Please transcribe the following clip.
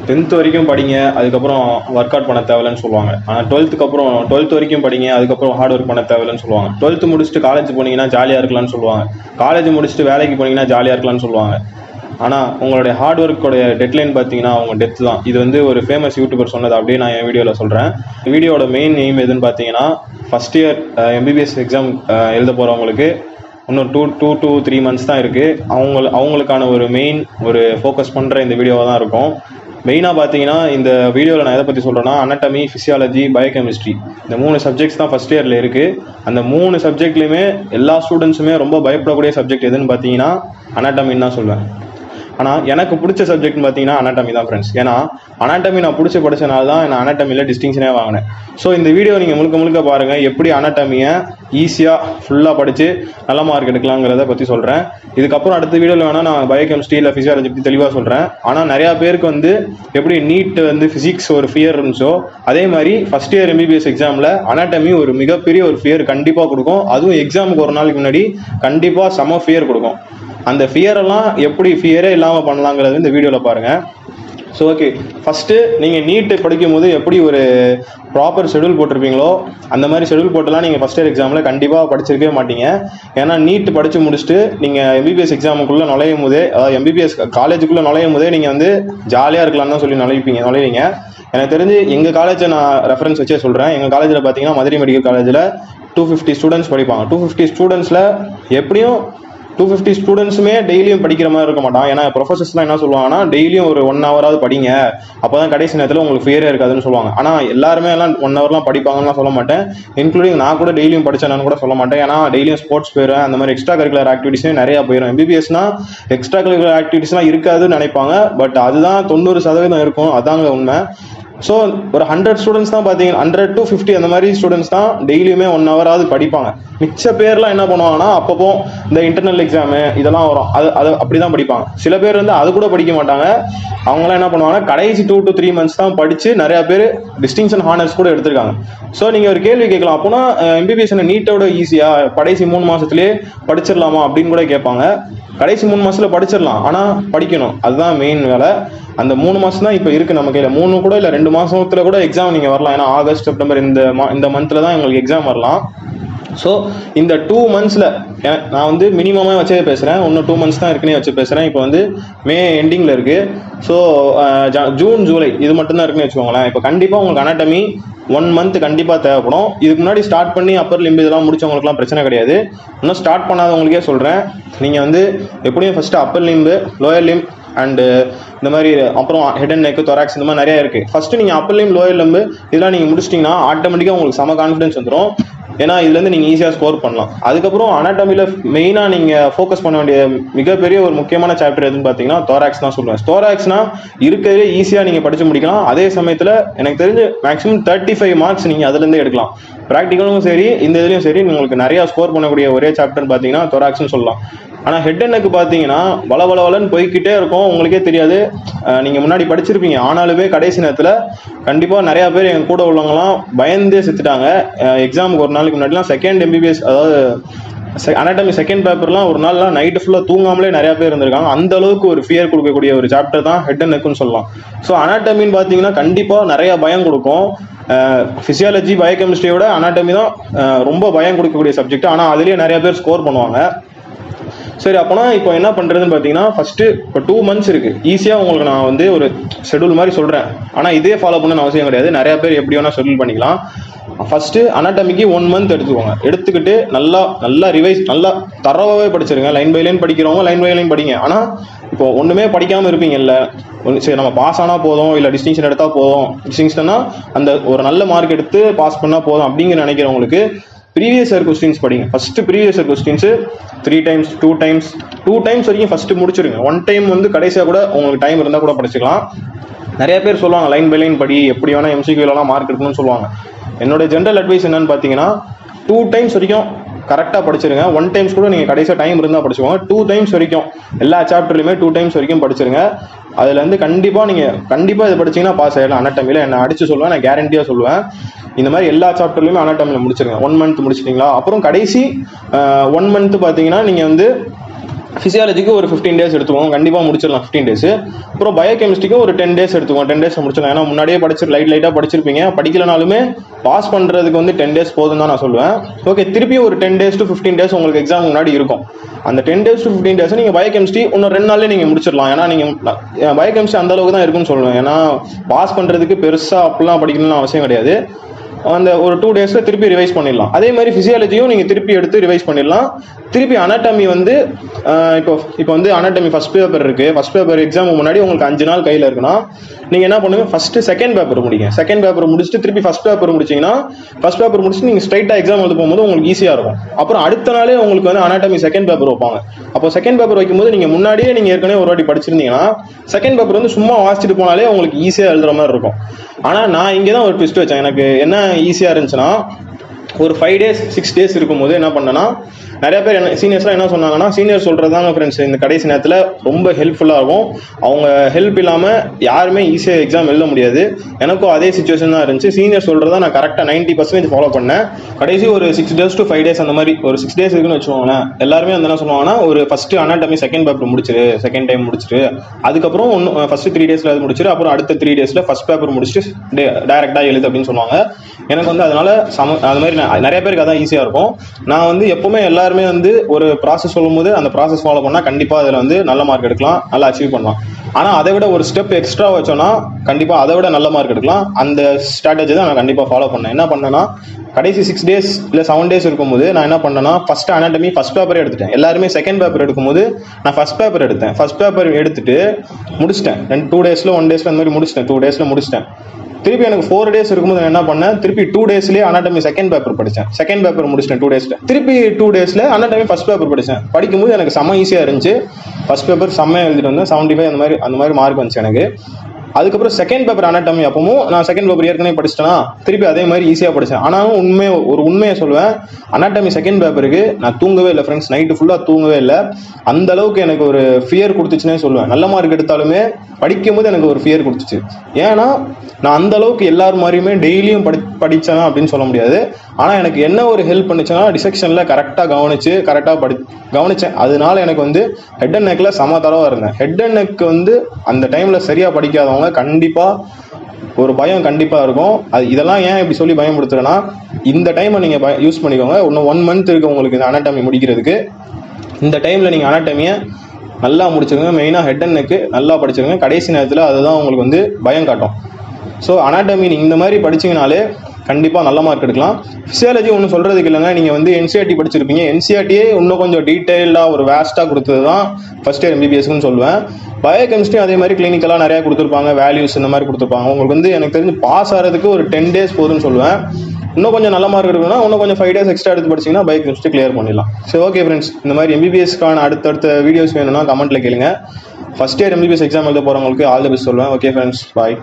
10th வரைக்கும் படிங்க, அதுக்கப்புறம் ஒர்க் அவுட் பண்ண தேவையில்லைன்னு சொல்லுவாங்க. ஆனால் 12th வரைக்கும் படிங்க, அதுக்கப்புறம் ஹார்ட் ஒர்க் பண்ண தேவையில்லைன்னு சொல்லுவாங்க. 12th முடிச்சுட்டு காலேஜ் போனீங்கன்னா ஜாலியாக இருக்கலாம்னு சொல்லுவாங்க. காலேஜ் முடிச்சுட்டு வேலைக்கு போனீங்கன்னா ஜாலியாக இருக்கலாம்னு சொல்லுவாங்க. ஆனால் உங்களுடைய ஹார்ட் ஒர்க்கோடைய டெட்லைன் பார்த்தீங்கன்னா அவங்க டெத் தான். இது வந்து ஒரு ஃபேமஸ் யூடியூபர் சொன்னது, அப்படியே நான் என் வீடியோவில் சொல்கிறேன். வீடியோட மெயின் எய்ம் எதுன்னு பார்த்தீங்கன்னா, ஃபஸ்ட் இயர் MBBS எக்ஸாம் எழுத போகிறவங்களுக்கு இன்னும் 2 to 3 months தான் இருக்குது. அவங்களுக்கான ஒரு மெயின் ஒரு ஃபோக்கஸ் பண்ணுற இந்த வீடியோவாக தான் இருக்கும். மெயினாக பார்த்தீங்கன்னா இந்த வீடியோவில் நான் எதை பற்றி சொல்கிறேன்னா, அனாட்டமி, ஃபிசியாலஜி, பயோகெமிஸ்ட்ரி, இந்த 3 சப்ஜெக்ட்ஸ் தான் ஃபஸ்ட் இயரில் இருக்குது. அந்த 3 சப்ஜெக்ட்லையுமே எல்லா ஸ்டூடெண்ட்ஸுமே ரொம்ப பயப்படக்கூடிய சப்ஜெக்ட் எதுன்னு பார்த்தீங்கன்னா அனாட்டமின்னு தான் சொல்லுவேன். ஆனால் எனக்கு பிடிச்ச சப்ஜெக்ட்னு பார்த்தீங்கன்னா அனாட்டமி தான் ஃப்ரெண்ட்ஸ். ஏன்னா அனாட்டமி நான் படித்தனால தான் நான் அனாட்டமியில் டிஸ்டிங்ஷனே வாங்கினேன். ஸோ இந்த வீடியோ நீங்கள் முழுக்க பாருங்கள், எப்படி அனாட்டமியை ஈஸியாக ஃபுல்லாக படித்து நல்ல மார்க் எடுக்கலாங்கிறத பற்றி சொல்கிறேன். இதுக்கப்புறம் அடுத்த வீடியோவில் வேணால் நான் பயோகெமிஸ்ட்ரி இல்லை ஃபிசியாலஜி பற்றி தெளிவாக சொல்கிறேன். ஆனால் நிறையா பேருக்கு வந்து எப்படி நீட் வந்து ஃபிசிக்ஸ் ஒரு ஃபியர் இருந்துச்சோ, அதே மாதிரி ஃபஸ்ட் இயர் MBBS எக்ஸாமில் அனாட்டமி ஒரு மிகப்பெரிய ஒரு ஃபியர் கண்டிப்பாக கொடுக்கும். அதுவும் எக்ஸாமுக்கு ஒரு நாளைக்கு முன்னாடி கண்டிப்பாக செம ஃபியர் கொடுக்கும். அந்த ஃபியரெல்லாம் எப்படி ஃபியரே இல்லாமல் பண்ணலாங்கிறது இந்த வீடியோவில் பாருங்கள். ஸோ ஓகே, ஃபஸ்ட்டு நீங்கள் நீட்டு படிக்கும் போது எப்படி ஒரு ப்ராப்பர் ஷெடியூல் போட்டிருப்பீங்களோ அந்த மாதிரி ஷெடியூல் போட்டெல்லாம் நீங்கள் ஃபஸ்ட் இயர் எக்ஸாமில் கண்டிப்பாக படிச்சிருக்கவே மாட்டீங்க. ஏன்னா நீட் படித்து முடிச்சுட்டு நீங்கள் MBBS எக்ஸாமுக்குள்ளே நுழையும் போதே, அதாவது MBBS காலேஜுக்குள்ளே நுழையும் போதே நீங்கள் வந்து ஜாலியாக இருக்கலாம்னு தான் சொல்லி நுழைவீங்க. எனக்கு தெரிஞ்சு எங்கள் காலேஜை நான் ரெஃபரன்ஸ் வச்சே சொல்கிறேன். எங்கள் காலேஜில் பார்த்தீங்கன்னா மதுரை மெடிக்கல் காலேஜில் 250 ஸ்டூடெண்ட்ஸ் படிப்பாங்க. 250 ஸ்டூடெண்ட்ஸில் எப்படியும் 250 ஸ்டூடெண்ட்ஸுமே டெய்லியும் படிக்கிற மாதிரி இருக்க மாட்டான். ஏன்னா ப்ரொஃபஸர்ஸ்லாம் என்ன சொல்லுவாங்கன்னா, டெய்லியும் ஒரு 1 hour படிங்க, அப்போ தான் கடைசி நேரத்தில் உங்களுக்கு ஃபியரே இருக்காதுன்னு சொல்லுவாங்க. ஆனால் எல்லாருமே எல்லாம் 1 hour படிப்பாங்கன்னு சொல்ல மாட்டேன். இன்க்ளூடிங் நான் கூட டெய்லியும் படித்தேன்னு கூட சொல்ல மாட்டேன். ஏன்னா டெய்லியும் ஸ்போர்ட்ஸ் போயிடும், அந்த மாதிரி எக்ஸ்ட்ரா கரிக்குலர் ஆக்டிவிட்டிஸே நிறையா போயிடும். MBBSனா எக்ஸ்ட்ரா கரிக்குலர் ஆக்டிவிட்டிஸ்லாம் இருக்காதுன்னு நினைப்பாங்க. பட் அதுதான் 90% இருக்கும். அதாங்க உண்மை. ஸோ ஒரு 100 ஸ்டூடெண்ட்ஸ் தான் பார்த்தீங்கன்னா 100 to 50 அந்த மாதிரி ஸ்டூடெண்ட்ஸ் தான் டெய்லியுமே 1 hour படிப்பாங்க. மிச்ச பேர்லாம் என்ன பண்ணுவாங்கன்னா, அப்பப்போ இந்த இன்டர்னல் எக்ஸாமு இதெல்லாம் வரும், அது அப்படி தான் படிப்பாங்க. சில பேர் வந்து அது கூட படிக்க மாட்டாங்க. அவங்களாம் என்ன பண்ணுவாங்கன்னா, கடைசி 2 to 3 months தான் படித்து நிறையா பேர் டிஸ்டிங்ஷன் ஹானர்ஸ் கூட எடுத்திருக்காங்க. ஸோ நீங்கள் ஒரு கேள்வி கேட்கலாம், அப்போனா MBBS நீட்டோட ஈஸியாக கடைசி 3 மாதத்துலேயே படிச்சிடலாமா அப்படின்னு கூட கேட்பாங்க. கடைசி 3 மாதத்தில் படிச்சிடலாம், ஆனால் படிக்கணும், அதுதான் மெயின் வேலை. அந்த 3 மாதம் தான் இப்போ இருக்குது நம்ம கையில். 3 கூட இல்லை 2 மாதத்தில் கூட எக்ஸாம் நீங்கள் வரலாம். ஏன்னா ஆகஸ்ட், செப்டம்பர் இந்த மந்தில் தான் எங்களுக்கு எக்ஸாம் வரலாம். ஸோ இந்த 2 monthsல நான் வந்து மினிமமாக வச்சே பேசுகிறேன். இன்னும் 2 months தான் இருக்குன்னே வச்சு பேசுகிறேன். இப்போ வந்து மே எண்டிங்கில் இருக்குது. ஸோ ஜூன், ஜூலை இது மட்டும்தான் இருக்குன்னு வச்சுக்கோங்களேன். இப்போ கண்டிப்பாக உங்களுக்கு அனாட்டமி 1 month கண்டிப்பாக தேவைப்படும். இதுக்கு முன்னாடி ஸ்டார்ட் பண்ணி அப்பர் லிம்பு இதெல்லாம் முடிச்சவங்களுக்குலாம் பிரச்சனை கிடையாது. இன்னும் ஸ்டார்ட் பண்ணாதவங்களுக்கே சொல்கிறேன், நீங்கள் வந்து எப்படியும் first upper limb, lower limb and இந்த மாதிரி, அப்புறம் ஹெட் அண்ட் நெக், தொராக்ஸ், இந்த மாதிரி நிறையா இருக்குது. ஃபஸ்ட்டு நீங்கள் அப்பர் லிம்ப், லோயர் லிம்பு இதெல்லாம் நீங்கள் முடிச்சிட்டிங்கன்னா ஆட்டோமேட்டிக்காக உங்களுக்கு செம கான்ஃபிடன்ஸ் வந்துடும். ஏன்னா இதுலேருந்து நீங்கள் ஈஸியாக ஸ்கோர் பண்ணலாம். அதுக்கப்புறம் அனாட்டமியில் மெயினாக நீங்கள் ஃபோக்கஸ் பண்ண வேண்டிய மிகப்பெரிய ஒரு முக்கியமான சாப்டர் எதுன்னு பார்த்தீங்கன்னா தோராக்ஸ் தான் சொல்லுவேன். தோராக்ஸ்னால் இருக்கிறதுலே ஈஸியாக நீங்கள் படித்து முடிக்கலாம். அதே சமயத்தில் எனக்கு தெரிஞ்சு மேக்ஸிமம் 35 marks நீங்கள் அதுலேருந்தே எடுக்கலாம். ப்ராக்டிக்கலும் சரி, இந்த இதுலையும் சரி, உங்களுக்கு நிறையா ஸ்கோர் பண்ணக்கூடிய ஒரே சாப்டர்னு பார்த்தீங்கன்னா தோராக்ஸ்னு சொல்லலாம். ஆனால் ஹெட் அண்ட் நெக் பார்த்தீங்கன்னா வளவளன்னு போய்கிட்டே இருக்கும், உங்களுக்கே தெரியாது. நீங்கள் முன்னாடி படிச்சிருப்பீங்க, ஆனாலுமே கடைசி நேரத்தில் கண்டிப்பாக நிறையா பேர் எங்கள் கூட உள்ளவங்கலாம் பயந்தே செத்துட்டாங்க. எக்ஸாமுக்கு ஒரு நாளைக்கு முன்னாடிலாம் செகண்ட் MBBS, அதாவது அனாட்டமி செகண்ட் பேப்பர்லாம் ஒரு நாள்லாம் நைட்டு ஃபுல்லாக தூங்காமலே நிறையா பேர் இருந்திருக்காங்க. அந்த அளவுக்கு ஒரு ஃபியர் கொடுக்கக்கூடிய ஒரு சாப்டர் தான் ஹெட் அண்ட் நெக்குன்னு சொல்லலாம். ஸோ அனாட்டமின்னு பார்த்தீங்கன்னா கண்டிப்பாக நிறையா பயம் கொடுக்கும். ஃபிசியாலஜி, பயோகெமிஸ்ட்ரியோட அனாட்டமி தான் ரொம்ப பயம் கொடுக்கக்கூடிய சப்ஜெக்ட். ஆனால் அதுலேயே நிறையா பேர் ஸ்கோர் பண்ணுவாங்க. சரி, அப்போனா இப்போ என்ன பண்ணுறதுன்னு பார்த்தீங்கன்னா, ஃபஸ்ட்டு இப்போ 2 months இருக்குது. ஈஸியாக உங்களுக்கு நான் வந்து ஒரு ஷெடியூல் மாதிரி சொல்கிறேன். ஆனால் இதே ஃபாலோ பண்ணணும்னு அவசியம் கிடையாது. நிறையா பேர் எப்படி வேணால் ஷெடியூல் பண்ணிக்கலாம். ஃபஸ்ட்டு அனாட்டமிக்கு 1 month எடுத்துக்கோங்க. எடுத்துக்கிட்டு நல்லா ரிவைஸ், நல்லா தரவாகவே படிச்சிருங்க. லைன் பை லைன் படிக்கிறவங்க லைன் பை லைன் படிங்க. ஆனால் இப்போ ஒன்றுமே படிக்காமல் இருப்பீங்கல்ல, சரி நம்ம பாஸ் ஆனால் போதும், இல்லை டிஸ்டிங்ஷன் எடுத்தால் போதும், டிஸ்டிங்ஷன்னா அந்த ஒரு நல்ல மார்க் எடுத்து பாஸ் பண்ணால் போதும் அப்படிங்கிற நினைக்கிறவங்களுக்கு ப்ரீவியஸ் இயர் கொஸ்டின்ஸ் படிங்க. First previous year questions 3 times 2 times வரைக்கும் ஃபஸ்ட்டு முடிச்சிருங்க. 1 time வந்து கடைசியாக கூட உங்களுக்கு டைம் இருந்தால் கூட படிச்சுக்கலாம். நிறைய பேர் சொல்லுவாங்க லைன் பை லைன் படி, எப்படி வேணால் MCQலாம் மார்க் எடுக்கணும்னு சொல்லுவாங்க. என்னோட ஜென்ரல் அட்வைஸ் என்னன்னு பார்த்தீங்கன்னா, 2 times வரைக்கும் கரெக்டாக படிச்சிருங்க. 1 times கூட நீங்கள் கடைசியாக டைம் இருந்தால் படிச்சுக்கோங்க. 2 times வரைக்கும் எல்லா சாப்டர்லையுமே 2 times வரைக்கும் படிச்சிருங்க. அதுலேருந்து கண்டிப்பாக இதை படிச்சிங்கன்னா பாஸ் ஆகிடலாம். அனாட்டமியில் என்ன அடித்து சொல்லுவேன், நான் கேரண்டியாக சொல்லுவேன். இந்த மாதிரி எல்லா சாப்டர்லையுமே அனாட்டமியில் முடிச்சிருங்க. 1 month முடிச்சிட்டிங்களா, அப்புறம் கடைசி 1 month பார்த்தீங்கன்னா நீங்கள் வந்து ஃபிசியாலஜிக்கு ஒரு 15 டேஸ் எடுத்துக்கோங்க, கண்டிப்பாக முடிச்சிடலாம் 15 டேஸ். அப்புறம் பயோகெமிஸ்ட்ரிக்கு ஒரு 10 டேஸ் எடுத்துக்கோங்க, 10 டேஸ் முடிச்சிடலாம். ஏன்னா முன்னாடியே லைட்டாக படிச்சிருப்பீங்க, படிக்கலனாலுமே பாஸ் பண்ணுறதுக்கு வந்து 10 டேஸ் போதும் தான் நான் சொல்லுவேன். ஓகே, திருப்பி ஒரு 10 டேஸ் to 15 டேஸ் உங்களுக்கு எக்ஸாம் முன்னாடி இருக்கும். அந்த 10 டேஸ் to 15 டேஸ் நீங்கள் பயோகெமிஸ்ட்ரி இன்னும் 2 நாள்லேயே நீங்கள் முடிச்சிடலாம். ஏன்னா நீங்கள் பயோகெமிஸ்ட்ரி அந்த அளவுக்கு தான் இருக்குன்னு சொல்லுவேன். ஏன்னா பாஸ் பண்ணுறதுக்கு பெருசாக அப்படிலாம் படிக்கணும்னு அவசியம் கிடையாது. அந்த ஒரு 2 டேஸில் திருப்பி ரிவைஸ் பண்ணிடலாம். அதே மாதிரி ஃபிசியாலஜியும் நீங்கள் திருப்பி எடுத்து ரிவைஸ் பண்ணிடலாம். திருப்பி அனாட்டமி வந்து இப்போ வந்து அனாட்டமி ஃபர்ஸ்ட் பேப்பர் இருக்குது. ஃபர்ஸ்ட் பேப்பர் எக்ஸாமுக்கு முன்னாடி உங்களுக்கு 5 நாள் கையில் இருக்குன்னா நீங்கள் என்ன பண்ணுங்க, ஃபஸ்ட்டு செகண்ட் பேப்பர் முடிங்க. செகண்ட் பேப்பர் முடிச்சுட்டு திருப்பி ஃபர்ஸ்ட் பேப்பர் முடிச்சிங்கன்னா ஃபர்ஸ்ட் பேப்பர் முடிச்சுட்டு நீங்கள் ஸ்ட்ரைட்டாக எக்ஸாம் எழுத போகும்போது உங்களுக்கு ஈஸியாக இருக்கும். அப்புறம் அடுத்த நாளே உங்களுக்கு வந்து அனாட்டமி செகண்ட் பேப்பர் வைப்பாங்க. அப்போ செகண்ட் பேப்பர் வைக்கும்போது நீங்கள் முன்னாடியே நீங்கள் ஏற்கனவே ஒரு வாட்டி படிச்சிருந்தீங்கன்னா செகண்ட் பேப்பர் வந்து சும்மா வாசிச்சுட்டு போனாலே உங்களுக்கு ஈஸியாக எழுதுற மாதிரி இருக்கும். ஆனால் நான் இங்கே தான் ஒரு ட்விஸ்ட் வச்சேன். எனக்கு என்ன ஈஸியாக இருந்துச்சுன்னா, ஒரு 5 டேஸ் 6 டேஸ் இருக்கும்போது என்ன பண்ணேன்னா, நிறைய பேர் சீனியர்ஸ்லாம் என்ன சொன்னாங்கன்னா, சீனியர் சொல்கிறது தாங்க ஃப்ரெண்ட்ஸ் இந்த கடைசி நேரத்தில் ரொம்ப ஹெல்ப்ஃபுல்லாக இருக்கும். அவங்க ஹெல்ப் இல்லாமல் யாருமே ஈஸியாக எக்ஸாம் எழுத முடியாது. எனக்கும் அதே சுச்சுவேஷன் தான் இருந்துச்சு. சீனியர் சொல்கிறத நான் கரெக்டாக 90% ஃபாலோ பண்ணேன். கடைசி ஒரு 6 டேஸ் to 5 டேஸ் அந்த மாதிரி ஒரு 6 டேஸ் இருக்குன்னு வச்சுக்கோங்களேன். எல்லாருமே வந்து என்ன சொல்லுவாங்கன்னா, ஒரு ஃபஸ்ட்டு அனாட்டமி செகண்ட் பேப்பர் முடிச்சிரு, செகண்ட் டைம் முடிச்சிரு, அதுக்கப்புறம் ஃபஸ்ட்டு 3 டேஸில் அது முடிச்சிரு, அப்புறம் அடுத்த 3 டேஸில் ஃபஸ்ட் பேப்பர் முடிச்சுட்டு டேரெக்டாக எழுது அப்படின்னு சொல்லுவாங்க. எனக்கு வந்து அதனால அது மாதிரி நிறைய பேருக்கு அதான் ஈஸியாக இருக்கும். நான் வந்து எப்பவுமே எல்லாருமே வந்து ஒரு ப்ராசஸ் சொல்லும் போது அந்த ப்ராசஸ் ஃபாலோ பண்ணால் கண்டிப்பாக அதில் வந்து நல்ல மார்க் எடுக்கலாம், நல்லா அச்சீவ் பண்ணலாம். ஆனால் அதை விட ஒரு ஸ்டெப் எக்ஸ்ட்ரா வச்சோன்னா கண்டிப்பாக அதை விட நல்ல மார்க் எடுக்கலாம். அந்த ஸ்ட்ராட்டஜி தான் நான் கண்டிப்பாக ஃபாலோ பண்ணேன். என்ன பண்ணேன்னா, கடைசி 6 டேஸ் இல்லை 7 டேஸ் இருக்கும்போது நான் என்ன பண்ணேன்னா, ஃபர்ஸ்ட் அனாட்டமி ஃபர்ஸ்ட் பேப்பரே எடுத்துட்டேன். எல்லாருமே செகண்ட் பேப்பர் எடுக்கும்போது நான் ஃபர்ஸ்ட் பேப்பர் எடுத்தேன். ஃபர்ஸ்ட் பேப்பர் எடுத்துட்டு முடிச்சிட்டேன். 2 டேஸில் 1 டேஸில் அந்த மாதிரி முடிச்சிட்டேன். 2 டேஸில் முடிச்சிட்டேன். திருப்பி எனக்கு 4 டேஸ் இருக்கும்போது நான் என்ன பண்ணேன், திருப்பி 2 டேஸ்லேயே அனாட்டமி செகண்ட் பேப்பர் படித்தேன். செகண்ட் பேப்பர் முடிச்சிட்டேன் 2 டேஸில். திருப்பி 2 டேஸில் அனாட்டமி ஃபர்ஸ்ட் பேப்பர் படித்தேன். படிக்கும்போது எனக்கு செம்ம ஈஸியாக இருந்துச்சு. ஃபர்ஸ்ட் பேப்பர் செம்மையாக எழுதிட்டு வந்தேன். 75 அந்த மாதிரி மார்க் வந்துச்சு எனக்கு. அதுக்கப்புறம் செகண்ட் பேப்பர் அனாட்டமி அப்பவும் நான் செகண்ட் பேப்பர் ஏற்கனவே படிச்சிட்டேன்னா திருப்பி அதே மாதிரி ஈஸியாக படித்தேன். ஆனாலும் உண்மையை சொல்லுவேன், அனாட்டமி செகண்ட் பேப்பருக்கு நான் தூங்கவே இல்லை ஃப்ரெண்ட்ஸ். நைட்டு ஃபுல்லாக தூங்கவே இல்லை. அந்த அளவுக்கு எனக்கு ஒரு ஃபியர் கொடுத்துச்சுன்னே சொல்லுவேன். நல்ல மார்க் எடுத்தாலுமே படிக்கும் போது எனக்கு ஒரு ஃபியர் கொடுத்துச்சு. ஏன்னா நான் அந்த அளவுக்கு எல்லாரும் மாதிரியுமே டெய்லியும் படித்தேன் அப்படின்னு சொல்ல முடியாது. ஆனால் எனக்கு என்ன ஒரு ஹெல்ப் பண்ணுச்சுன்னா, டிசெக்ஷனில் கரெக்டாக கவனித்தேன். அதனால எனக்கு வந்து ஹெட் அண்ட் நெக்கில் செம தரவாக இருந்தேன். ஹெட் அண்ட் நெக் வந்து அந்த டைமில் சரியாக படிக்காதவங்க கண்டிப்பாக ஒரு பயம் கண்டிப்பாக இருக்கும். இதெல்லாம் ஏன் இப்படி சொல்லி பயன்படுத்துறேன்னா, இந்த டைமை நீங்கள் யூஸ் பண்ணிக்கோங்க. இன்னும் 1 மந்த் இருக்குது உங்களுக்கு இந்த அனாட்டமி முடிக்கிறதுக்கு. இந்த டைமில் நீங்கள் அனாட்டமியை நல்லா முடிச்சிருங்க. மெயினாக ஹெட் அண்ட் நெக்கு நல்லா படிச்சிருங்க. கடைசி நேரத்தில் அதுதான் உங்களுக்கு வந்து பயம் காட்டும். ஸோ அனாட்டமி நீங்கள் இந்த மாதிரி படிச்சிங்கனாலே கண்டிப்பாக நல்ல மார்க் எடுக்கலாம். ஃபிசியாலஜி ஒன்றும் சொல்கிறதுக்கு இல்லைங்க. நீங்கள் வந்து என்சிஆர்டி படிச்சிருப்பீங்க. என்சிஆர்டியே இன்னும் கொஞ்சம் டீட்டெயில்டாக ஒரு வேஸ்ட்டாக கொடுத்தது தான் ஃபர்ஸ்ட் இயர் எம்பிபிஎஸ்ன்னு சொல்லுவேன். பயோகெமிஸ்ட்ரி அதே மாதிரி கிளினிக்கலாக நிறையா கொடுத்துருப்பாங்க, வேல்யூஸ் இந்த மாதிரி கொடுத்துருப்பாங்க. உங்களுக்கு வந்து எனக்கு தெரிஞ்சு பாஸ் ஆகிறதுக்கு ஒரு 10 டேஸ் போதும்னு சொல்லுவேன். இன்னும் கொஞ்சம் நல்ல மார்க் எடுக்கணும்னா இன்னும் கொஞ்சம் 5 டேஸ் எக்ஸ்ட்ரா எடுத்து படிச்சிங்கன்னா பயோகெமிஸ்ட்ரி கிளியர் பண்ணிடலாம். சரி, ஓகே ஃப்ரெண்ட்ஸ், இந்த மாதிரி எம்பிபிஎஸ்க்கான அடுத்தடுத்த வீடியோஸ் வேணும்னா கமெண்ட்டில் கேளுங்க. ஃபர்ஸ்ட் இயர் எம்பிபிஎஸ் எக்ஸாம் எழுத போகிறவங்களுக்கு ஆல் தி பெஸ்ட் சொல்லுவேன். ஓகே ஃப்ரெண்ட்ஸ், பாய்.